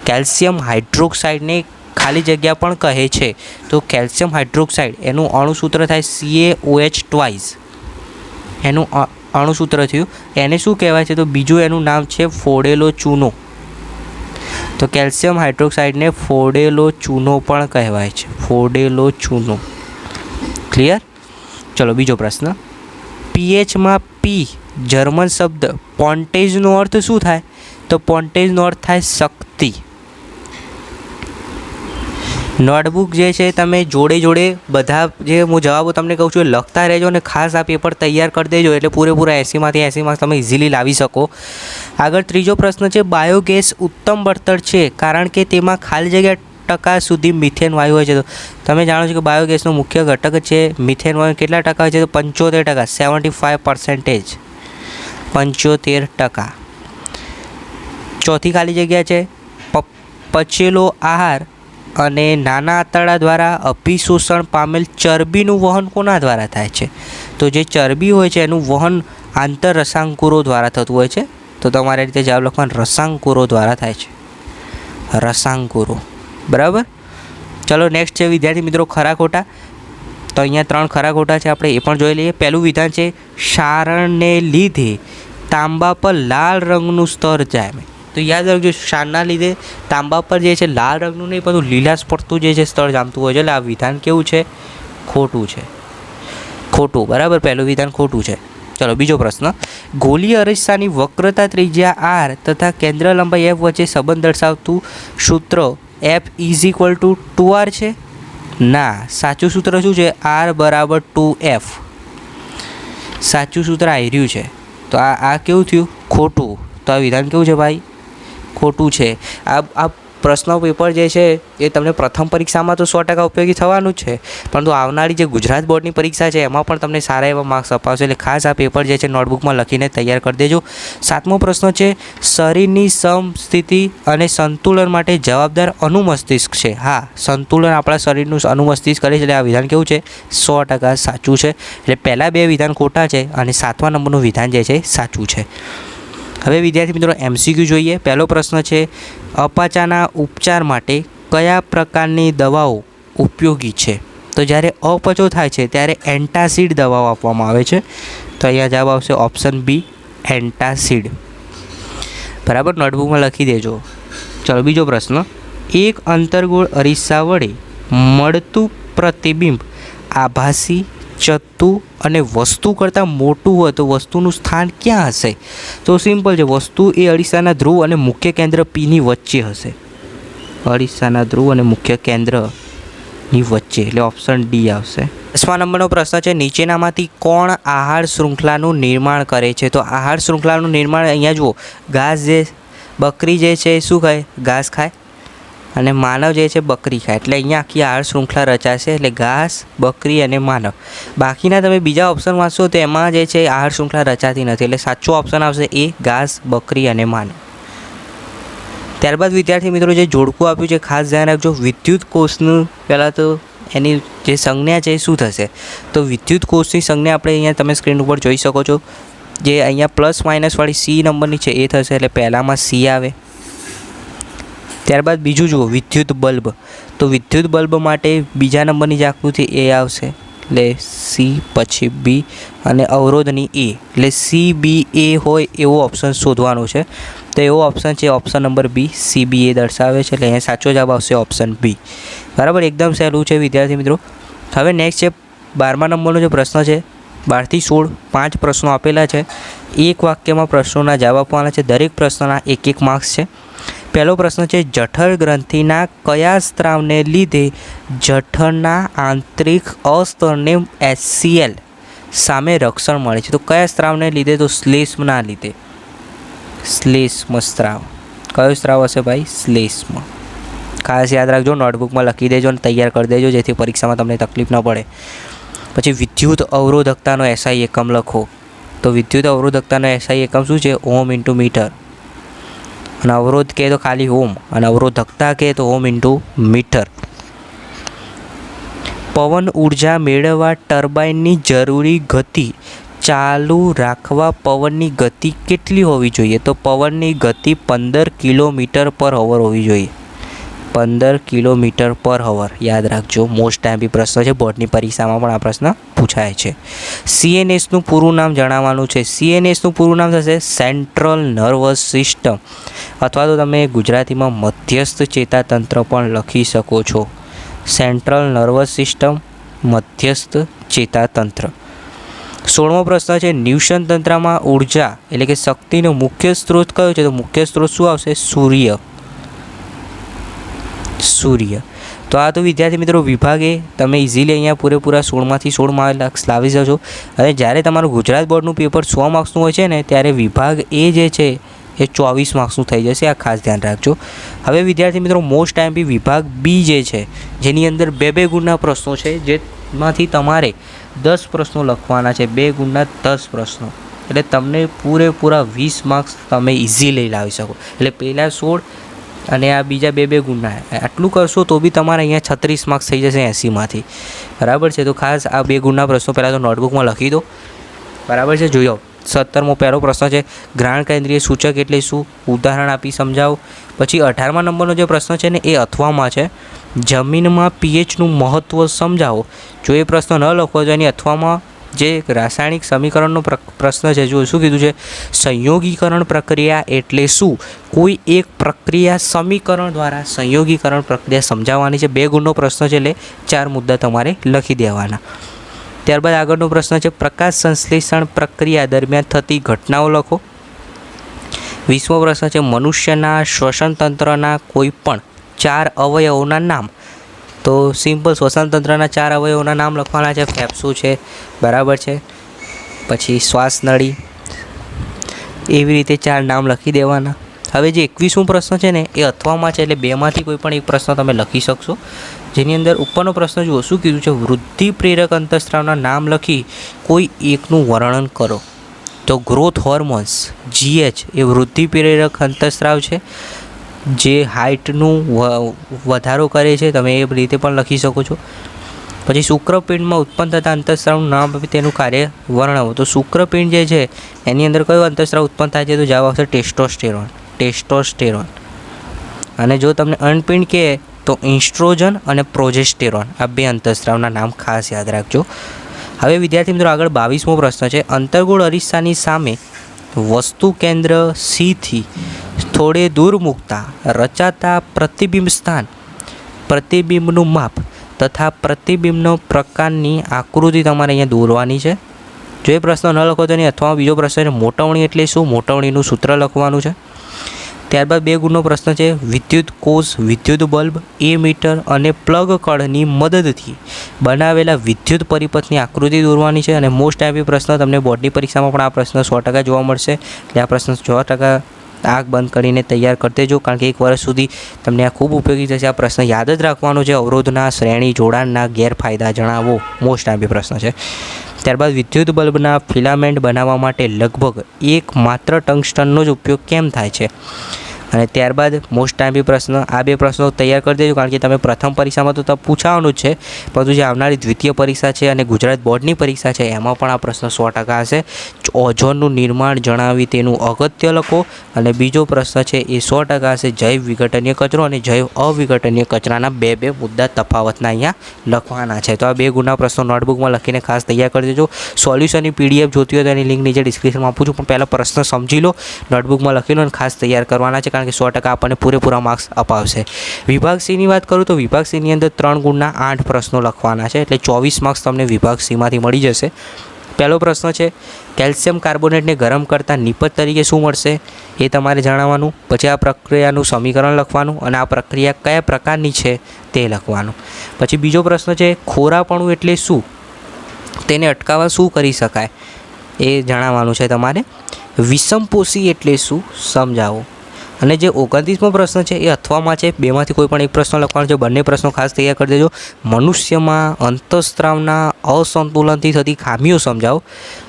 Calcium હાઇડ્રોક્સાઇડને ખાલી જગ્યા પણ કહે છે. તો કેલ્શિયમ હાઇડ્રોક્સાઇડ એનું અણુસૂત્ર થાય CaOH ટ્વાઇસ. એનું અણુસૂત્ર થયું. એને શું કહેવાય છે? તો બીજું એનું નામ છે ફોડેલો ચૂનો. તો કેલ્શિયમ હાઇડ્રોક્સાઇડને ફોડેલો ચૂનો પણ કહેવાય છે. ફોડેલો ચૂનો. ક્લિયર? ચલો બીજો પ્રશ્ન. પીએચમાં પી જર્મન શબ્દ પોન્ટેજનો અર્થ શું થાય? તો પોન્ટેજનો અર્થ થાય શક્તિ. નોટબુક જે છે તમે જોડે જોડે બધા જે હું જવાબો તમને કહું છું એ લખતા રહેજો અને ખાસ આ પેપર તૈયાર કરી દેજો એટલે પૂરેપૂરા 80માંથી 80 માર્ક્સ તમે ઇઝીલી લાવી શકો. આગળ ત્રીજો પ્રશ્ન છે. બાયોગેસ ઉત્તમ બળતણ છે કારણ કે તેમાં ખાલી જગ્યા ટકા સુધી મિથેન વાયુ હોય છે. તો તમે જાણો છો કે બાયોગેસનો મુખ્ય ઘટક છે મિથેન વાયુ. કેટલા ટકા હોય છે? તો 75%, 75%. 75%. ચોથી ખાલી જગ્યા છે પચેલો આહાર અને નાના આંતરડા દ્વારા અભિશોષણ પામેલ ચરબીનું વહન કોના દ્વારા થાય છે? તો જે ચરબી હોય છે એનું વહન આંતર રસાંકુરો દ્વારા થતું હોય છે. તો તમારે રીતે જવાબ લખવાનો રસાંકુરો દ્વારા થાય છે. રસાંકુરો. બરાબર. ચલો નેક્સ્ટ છે વિદ્યાર્થી મિત્રો ખરા ખોટા. તો અહીંયા 3 ખરા ખોટા છે, આપણે એ પણ જોઈ લઈએ. પહેલું વિધાન છે ક્ષારણને લીધે તાંબા પર લાલ રંગનું સ્તર જામે. તો યાદ રાખજો ક્ષારના લીધે તાંબા પર જે છે લાલ રંગનું નહીં પરંતુ લીલાશ પડતું જે છે સ્તર જામતું હોય છે. એટલે આ વિધાન કેવું છે? ખોટું છે. ખોટું. બરાબર. પહેલું વિધાન ખોટું છે. ચલો બીજો પ્રશ્ન. ગોલીય અરીસાની વક્રતા ત્રિજ્યા r તથા કેન્દ્ર લંબાઈ f વચ્ચે સંબંધ દર્શાવતું સૂત્ર f = 2r છે? ના. સાચું સૂત્ર શું છે? r = 2f. સાચું સૂત્ર આવી રહ્યું છે. તો આ કેવું થયું? ખોટું. તો આ વિધાન કેવું છે ભાઈ? ખોટું છે. આ પ્રશ્ન પેપર જે છે એ તમને પ્રથમ પરીક્ષામાં તો 100% ઉપયોગી થવાનું જ છે, પરંતુ આવનારી જે ગુજરાત બોર્ડની પરીક્ષા છે એમાં પણ તમને સારા એવા માર્ક્સ અપાવશે. એટલે ખાસ આ પેપર જે છે નોટબુકમાં લખીને તૈયાર કરી દેજો. 7મો પ્રશ્ન છે શરીરની સમસ્થિતિ અને સંતુલન માટે જવાબદાર અનુમસ્તિષ્ક છે. હા, સંતુલન આપણા શરીરનું અનુમસ્તિષ્ક કરે છે. એટલે આ વિધાન કેવું છે? 100% સાચું છે. એટલે પહેલાં 2 વિધાન ખોટા છે અને 7મા નંબરનું વિધાન જે છે સાચું છે. હવે વિદ્યાર્થી મિત્રો MCQ જોઈએ. પહેલો પ્રશ્ન છે અપાચાના ઉપચાર માટે કયા પ્રકારની દવાઓ ઉપયોગી છે? તો જ્યારે અપચો થાય છે ત્યારે એન્ટાસિડ દવાઓ આપવામાં આવે છે. તો અહીંયા જવાબ આવશે ઓપ્શન બી, એન્ટાસિડ. બરાબર. નોટબુકમાં લખી દેજો. ચલો બીજો પ્રશ્ન. એક અંતર્ગોળ અરીસા વડે મળતું પ્રતિબિંબ આભાસી, ચત્તુ અને વસ્તુ કરતાં મોટું હોય તો વસ્તુનું સ્થાન ક્યાં હશે? તો સિમ્પલ છે. વસ્તુ એ અરીસાના ધ્રુવ અને મુખ્ય કેન્દ્ર પીની વચ્ચે હશે. અરીસાના ધ્રુવ અને મુખ્ય કેન્દ્રની વચ્ચે. એટલે ઓપ્શન ડી આવશે. 10મા નંબરનો પ્રશ્ન છે નીચેનામાંથી કોણ આહાર શૃંખલાનું નિર્માણ કરે છે? તો આહાર શૃંખલાનું નિર્માણ અહીંયા જુઓ. ઘાસ જે બકરી જે છે એ શું ખાય? ઘાસ ખાય. અને માનવ જે છે બકરી ખાય. એટલે અહીંયા આખી આહાર શૃંખલા રચાશે. એટલે ઘાસ, બકરી અને માનવ. બાકીના તમે બીજા ઓપ્શન વાંચશો તો એમાં જે છે આહાર શૃંખલા રચાતી નથી. એટલે સાચો ઓપ્શન આવશે એ, ઘાસ, બકરી અને માનવ. ત્યારબાદ વિદ્યાર્થી મિત્રો જે જોડકું આપ્યું છે ખાસ ધ્યાન રાખજો. વિદ્યુત કોષનું પહેલાં તો એની જે સંજ્ઞા છે એ શું થશે? તો વિદ્યુત કોષની સંજ્ઞા આપણે અહીંયા તમે સ્ક્રીન ઉપર જોઈ શકો છો. જે અહીંયા પ્લસ માઇનસ વાળી C નંબરની છે એ થશે. એટલે પહેલાંમાં C આવે. ત્યારબાદ બીજું જુઓ વિદ્યુત બલ્બ. તો વિદ્યુત બલ્બ માટે બીજા નંબરની જે આકૃતિ એ આવશે. એટલે C પછી B અને અવરોધની A. એટલે CBA હોય એવો ઓપ્શન શોધવાનો છે. તો એવો ઓપ્શન છે ઓપ્શન નંબર B, CBA દર્શાવે છે. એટલે અહીંયા સાચો જવાબ આવશે ઓપ્શન B. બરાબર. એકદમ સહેલું છે વિદ્યાર્થી મિત્રો. હવે નેક્સ્ટ છે 12મા નંબરનો જે પ્રશ્ન છે. 12 થી 16 5 પ્રશ્નો આપેલા છે. એક વાક્યમાં પ્રશ્નોના જવાબ આપવાના છે. દરેક પ્રશ્નના 1 માર્ક્સ છે. પહેલો પ્રશ્ન છે જઠર ગ્રંથિના કયા સ્ત્રાવને લીધે જઠરના આંતરિક અસ્તરને HCl સામે રક્ષણ મળે છે? તો કયા સ્ત્રાવને લીધે? તો શ્લેષ્મના લીધે. શ્લેષ્મ સ્ત્રાવ. કયો સ્ત્રાવ હશે ભાઈ? શ્લેષ્મ. ખાસ યાદ રાખજો. નોટબુકમાં લખી દેજો અને તૈયાર કરી દેજો જેથી પરીક્ષામાં તમને તકલીફ ન પડે. પછી વિદ્યુત અવરોધકતાનો SI એકમ લખો. તો વિદ્યુત અવરોધકતાનો SI એકમ શું છે? ઓમ ઇન્ટુ મીટર. અને અવરોધ કહે તો ખાલી ઓમ, અને અવરોધકતા કહે તો ઓમ ઇન્ટુ મીટર. પવન ઉર્જા મેળવવા ટર્બાઇનની જરૂરી ગતિ ચાલુ રાખવા પવનની ગતિ કેટલી હોવી જોઈએ? તો પવનની ગતિ 15 કિલોમીટર પર અવર હોવી જોઈએ. 15 કિલોમીટર પર અવર. યાદ રાખજો, મોસ્ટ ટાઈમ પ્રશ્ન છે, બોર્ડની પરીક્ષામાં પણ આ પ્રશ્ન પૂછાય છે. CNSનું પૂરું નામ જણાવવાનું છે. CNSનું પૂરું નામ થશે સેન્ટ્રલ નર્વસ સિસ્ટમ, અથવા તો તમે ગુજરાતીમાં મધ્યસ્થ ચેતાતંત્ર પણ લખી શકો છો. સેન્ટ્રલ નર્વસ સિસ્ટમ, મધ્યસ્થ ચેતાતંત્ર. 16મો પ્રશ્ન છે, ન્યુટન તંત્રમાં ઉર્જા એટલે કે શક્તિનો મુખ્ય સ્ત્રોત કયો છે? તો મુખ્ય સ્ત્રોત શું આવશે? સૂર્ય. તો આ તો વિદ્યાર્થી મિત્રો વિભાગે તમે ઇઝીલી અહીંયા પૂરેપૂરા 16માંથી 16 માર્ક્સ લાવી શકો છો. અને જ્યારે તમારું ગુજરાત બોર્ડનું પેપર 100 માર્ક્સનું હોય છે ને, ત્યારે વિભાગ એ જે છે એ 24 માર્ક્સનું થઈ જશે. આ ખાસ ધ્યાન રાખજો. હવે વિદ્યાર્થી મિત્રો મોસ્ટ ટાઈમ વિભાગ બી જે છે, જેની અંદર 2 ગુણના પ્રશ્નો છે, જેમાંથી તમારે 10 પ્રશ્નો લખવાના છે. 2 ગુણના 10 પ્રશ્નો, એટલે તમને પૂરેપૂરા 20 માર્ક્સ તમે ઇઝીલી લાવી શકો. એટલે પહેલાં 16 અને આ બીજા 2 ગુણના, આટલું કરશો તો બી તમારે અહીંયા 36 માર્ક્સ થઈ જશે 80માંથી. બરાબર છે. તો ખાસ આ 2 ગુણના પ્રશ્નો પહેલાં તો નોટબુકમાં લખી દો. બરાબર છે. જોઈ લો 17મો પહેલો પ્રશ્ન છે, ગ્રાહણ કેન્દ્રીય સૂચક એટલે શું? ઉદાહરણ આપી સમજાવો. પછી 18મા નંબરનો જે પ્રશ્ન છે ને, એ અથવામાં છે, જમીનમાં pHનું મહત્ત્વ સમજાવો. જો એ પ્રશ્ન ન લખો તો એની અથવામાં જે રાસાયણિક સમીકરણનો પ્રશ્ન છે, જો શું કીધું છે? સંયોગીકરણ પ્રક્રિયા એટલે શું? કોઈ એક પ્રક્રિયા સમીકરણ દ્વારા સંયોગીકરણ પ્રક્રિયા સમજાવવાની છે. 2 ગુણનો પ્રશ્ન છે, એટલે 4 મુદ્દા તમારે લખી દેવાના. ત્યારબાદ આગળનો પ્રશ્ન છે, પ્રકાશ સંશ્લેષણ પ્રક્રિયા દરમિયાન થતી ઘટનાઓ લખો. 20મો પ્રશ્ન છે, મનુષ્યના શ્વસન તંત્રના કોઈ પણ 4 અવયવોના નામ. તો સિમ્પલ શ્વસન તંત્રના 4 અવયવોના નામ લખવાના છે. ફેફસું છે, બરાબર છે, પછી શ્વાસનળી, એવી રીતે 4 નામ લખી દેવાના. હવે જે 21મો પ્રશ્ન છે ને, એ અથવામાં છે, એટલે 2માંથી કોઈ પણ એક પ્રશ્ન તમે લખી શકશો. જેની અંદર ઉપરનો પ્રશ્ન જુઓ, શું કીધું છે? વૃદ્ધિ પ્રેરક અંતઃસ્રાવના નામ લખી કોઈ એકનું વર્ણન કરો. તો ગ્રોથ હોર્મોન્સ GH એ વૃદ્ધિ પ્રેરક અંતઃસ્રાવ છે, જે હાઇટનું વધારો કરે છે. તમે એ રીતે પણ લખી શકો છો. પછી શુક્રપિંડમાં ઉત્પન્ન થતા અંતઃસ્રાવનું નામ આપી તેનું કાર્ય વર્ણવો. તો શુક્રપિંડ જે છે એની અંદર કયો અંતઃસ્રાવ ઉત્પન્ન થાય છે? તો જવાબ આવશે ટેસ્ટોસ્ટેરોન. અને જો તમને અનપિંડ કહે તો ઇન્સ્ટ્રોજન અને પ્રોજેસ્ટેરોન, આ 2 અંતઃસ્રાવના નામ ખાસ યાદ રાખજો. હવે વિદ્યાર્થી મિત્રો આગળ 22મો પ્રશ્ન છે, અંતર્ગોળ અરીસાની સામે વસ્તુ કેન્દ્ર Cથી થોડે દૂર મૂકતા રચાતા પ્રતિબિંબ સ્થાન, પ્રતિબિંબનું માપ તથા પ્રતિબિંબનો પ્રકારની આકૃતિ તમારે અહીંયા દોરવાની છે. જો એ પ્રશ્ન ન લખો તો એની અથવા બીજો પ્રશ્ન છે, મોટવણી એટલે શું? મોટવણીનું સૂત્ર લખવાનું છે. ત્યારબાદ 2 ગુણનો પ્રશ્ન છે, વિદ્યુત કોષ, વિદ્યુત બલ્બ, એમીટર અને પ્લગ કળની મદદથી બનાવેલા વિદ્યુત પરિપથની આકૃતિ દોરવાની છે. અને મોસ્ટ ટાઈમ પ્રશ્ન તમને બોર્ડની પરીક્ષામાં પણ આ પ્રશ્ન 100% જોવા મળશે. એટલે આ પ્રશ્ન 100% આંખ બંધ કરીને તૈયાર કરી દેજો, કારણ કે 1 વર્ષ સુધી તમને આ ખૂબ ઉપયોગી થશે. આ પ્રશ્ન યાદ જ રાખવાનો છે. અવરોધના શ્રેણી જોડાણના ગેરફાયદા જણાવો, મોસ્ટ ટાઈમ પ્રશ્ન છે. ત્યારબાદ વિદ્યુત બલ્બના ફિલામેન્ટ બનાવવા માટે લગભગ માત્ર ટંગસ્ટનનો જ ઉપયોગ કેમ થાય છે? અને ત્યારબાદ મોસ્ટ ટાઈમ પ્રશ્ન, આ 2 પ્રશ્નો તૈયાર કરી દેજો, કારણ કે તમે પ્રથમ પરીક્ષામાં તો પૂછાવાનું જ છે, પરંતુ જે આવનારી દ્વિતીય પરીક્ષા છે અને ગુજરાત બોર્ડની પરીક્ષા છે, એમાં પણ આ પ્રશ્ન 100% હશે. ઓઝોનનું નિર્માણ જણાવી તેનું અગત્ય લખો. અને બીજો પ્રશ્ન છે એ 100% હશે, જૈવ વિઘટનીય કચરો અને જૈવ અવિઘટનીય કચરાના 2 મુદ્દા તફાવતના અહીંયા લખવાના છે. તો આ 2 ગુણના પ્રશ્નો નોટબુકમાં લખીને ખાસ તૈયાર કરી દેજો. સોલ્યુશનની PDF જોતી હોય તો એની લિંક નીચે ડિસ્ક્રિપ્શનમાં આપું છું, પણ પહેલાં પ્રશ્ન સમજી લો, નોટબુકમાં લખી લો અને ખાસ તૈયાર કરવાના છે, કારણ કે 100% આપણને પૂરેપૂરા માર્ક્સ અપાવશે. વિભાગ Cની વાત કરું તો વિભાગ Cની અંદર 3 ગુણના 8 પ્રશ્નો લખવાના છે, એટલે 24 માર્ક્સ તમને વિભાગ Cમાંથી મળી જશે. પહેલો પ્રશ્ન છે, કેલ્શિયમ કાર્બોનેટને ગરમ કરતા નિપજ તરીકે શું મળશે? એ તમારે જણાવવાનું. પછી આ પ્રક્રિયાનું સમીકરણ લખવાનું અને આ પ્રક્રિયા કયા પ્રકારની છે તે લખવાનું. પછી બીજો પ્રશ્ન છે, ખોરાપણું એટલે શું? તેને અટકાવવા શું કરી શકાય એ જણાવવાનું છે તમારે. વિષમપોષી એટલે શું? સમજાવો. અને જે 29મો પ્રશ્ન છે એ અથવામાં છે, 2માંથી કોઈ પણ એક પ્રશ્ન લખવાનો છે. બંને પ્રશ્નો ખાસ તૈયાર કરી દેજો. મનુષ્યમાં અંતઃસ્ત્રાવના અસંતુલનથી થતી ખામીઓ સમજાવો.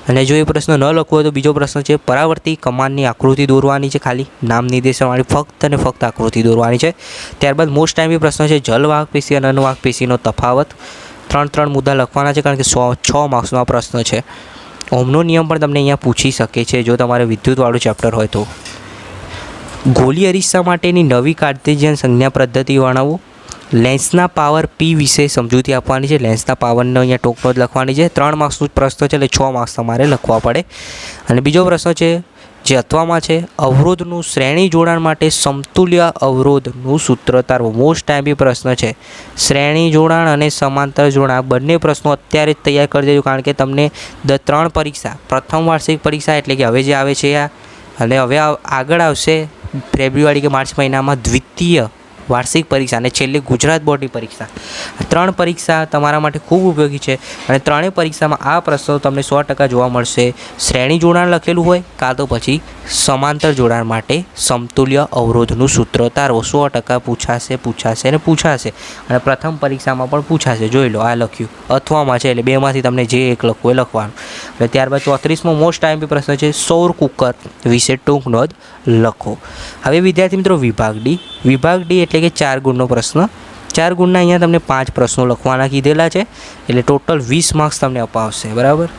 અને જો એ પ્રશ્ન ન લખવો હોય તો બીજો પ્રશ્ન છે, પરાવર્તી કમાનની આકૃતિ દોરવાની છે, ખાલી નામ નિર્દેશનવાળી ફક્ત અને ફક્ત આકૃતિ દોરવાની છે. ત્યારબાદ મોસ્ટ ટાઈમ પ્રશ્ન છે, જલવાહક પેશી અને અનુવાહક પેશીનો તફાવત. 3 મુદ્દા લખવાના છે, કારણ કે 6 માર્ક્સનો આ પ્રશ્ન છે. ઓહમનો નિયમ પણ તમને અહીંયા પૂછી શકે છે, જો તમારે વિદ્યુતવાળું ચેપ્ટર હોય તો. ગોલી અરીસા માટેની નવી કાર્ટેશિયન સંજ્ઞા પદ્ધતિ વર્ણવો. લેન્સના પાવર પી વિશે સમજૂતી આપવાની છે. લેન્સના પાવરનો અહીંયા ટોકનો જ લખવાની છે. 3 માર્ક્સનું પ્રશ્ન છે એટલે 6 માર્ક્સ તમારે લખવા પડે. અને બીજો પ્રશ્ન છે જે અથવામાં છે, અવરોધનું શ્રેણી જોડાણ માટે સમતુલ્ય અવરોધનું સૂત્ર તારવો. મોસ્ટ ટાઈમ પ્રશ્ન છે. શ્રેણી જોડાણ અને સમાંતર જોડાણ બંને પ્રશ્નો અત્યારે જ તૈયાર કરી દેજો, કારણ કે તમને 3 પરીક્ષા, પ્રથમ વાર્ષિક પરીક્ષા એટલે કે હવે જે આવે છે આ, અને હવે આગળ આવશે ફેબ્રુઆરી કે માર્ચ મહિનામાં દ્વિતીય વાર્ષિક પરીક્ષા અને છેલ્લે ગુજરાત બોર્ડની પરીક્ષા. 3 પરીક્ષા તમારા માટે ખૂબ ઉપયોગી છે અને ત્રણેય પરીક્ષામાં આ પ્રશ્નો તમને 100% જોવા મળશે. શ્રેણી જોડાણ લખેલું હોય કાં તો પછી સમાંતર જોડાણ માટે સમતુલ્ય અવરોધનું સૂત્ર તારવો. 100% પૂછાશે અને પ્રથમ પરીક્ષામાં પણ પૂછાશે. જોઈ લો, આ લખ્યું અથવામાં છે એટલે બેમાંથી તમને જે એક લખવું એ લખવાનું. અને ત્યારબાદ 34મો મોસ્ટ ટાઈમ પ્રશ્ન છે, સૌર કુકર વિશે ટૂંક નોંધ લખો. હવે વિદ્યાર્થી મિત્રો વિભાગ ડી એટલે કે 4 ગુણનો પ્રશ્ન. 4 ગુણના અહીંયા તમને 5 પ્રશ્નો લખવાના કીધેલા છે એટલે ટોટલ 20 માર્ક્સ તમને અપાવશે. બરાબર,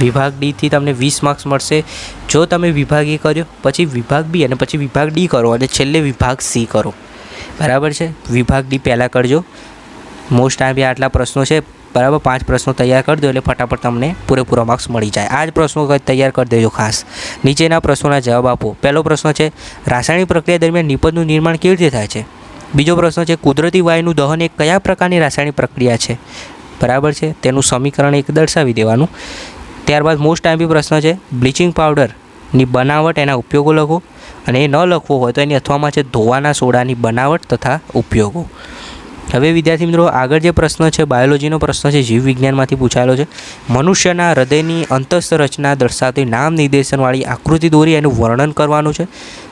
વિભાગ ડીથી તમને 20 માર્ક્સ મળશે જો તમે વિભાગ એ કર્યો, પછી વિભાગ બી અને પછી વિભાગ ડી કરો અને છેલ્લે વિભાગ સી કરો. બરાબર છે, વિભાગ ડી પહેલાં કરજો. મોસ્ટ ટાઈમ આટલા પ્રશ્નો છે. બરાબર, 5 પ્રશ્નો તૈયાર કરી દો એટલે ફટાફટ તમને પૂરેપૂરા માર્ક્સ મળી જાય. આ જ પ્રશ્નો તૈયાર કરી દેજો ખાસ. નીચેના પ્રશ્નોના જવાબ આપો. પહેલો પ્રશ્ન છે, રાસાયણિક પ્રક્રિયા દરમિયાન નિપજનું નિર્માણ કેવી રીતે થાય છે? બીજો પ્રશ્ન છે, કુદરતી વાયુનું દહન એ કયા પ્રકારની રાસાયણિક પ્રક્રિયા છે? બરાબર છે, તેનું સમીકરણ એક દર્શાવી દેવાનું. ત્યારબાદ મોસ્ટ ટાઈમ પ્રશ્ન છે, બ્લીચિંગ પાવડરની બનાવટ, એના ઉપયોગો લખો. અને એ ન લખવો હોય તો એની અથવામાં છે ધોવાના સોડાની બનાવટ તથા ઉપયોગો. હવે વિદ્યાર્થી મિત્રો આગળ જે પ્રશ્ન છે બાયોલોજીનો પ્રશ્ન છે, જીવ વિજ્ઞાનમાંથી પૂછાયેલો છે. મનુષ્યના હૃદયની અંતસ્થ રચના દર્શાવતી નામ નિર્દેશનવાળી આકૃતિ દોરી એનું વર્ણન કરવાનું છે.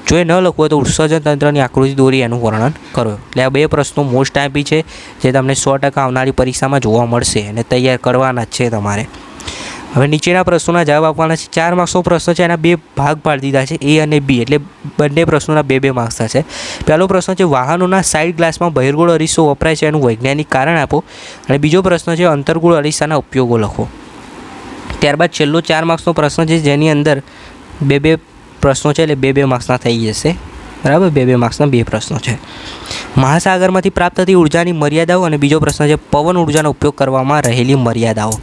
જો એ ન લખવું હોય તો ઉત્સર્જન તંત્રની આકૃતિ દોરી એનું વર્ણન કરો. એટલે આ 2 પ્રશ્નો મોસ્ટ ટાઈમ છે જે તમને 100% આવનારી પરીક્ષામાં જોવા મળશે અને તૈયાર કરવાના જ છે તમારે. હવે નીચેના પ્રશ્નોના જવાબ આપવાના છે. 4 માર્ક્સનો પ્રશ્ન છે, એના 2 ભાગ પાડી દીધા છે, એ અને બી, એટલે બંને પ્રશ્નોના 2 માર્ક્સ થશે. પહેલો પ્રશ્ન છે, વાહનોના સાઇડ ગ્લાસમાં બહિર્ગોળ અરીસો વપરાય છે એનું વૈજ્ઞાનિક કારણ આપો. અને બીજો પ્રશ્ન છે, અંતર્ગોળ અરીસાના ઉપયોગો લખો. ત્યારબાદ છેલ્લો 4 માર્ક્સનો પ્રશ્ન છે જેની અંદર 2 પ્રશ્નો છે એટલે 2 માર્ક્સના થઈ જશે. બરાબર, 2 માર્ક્સના 2 પ્રશ્નો છે. મહાસાગરમાંથી પ્રાપ્ત થતી ઉર્જાની મર્યાદાઓ અને બીજો પ્રશ્ન છે, પવન ઉર્જાનો ઉપયોગ કરવામાં રહેલી મર્યાદાઓ.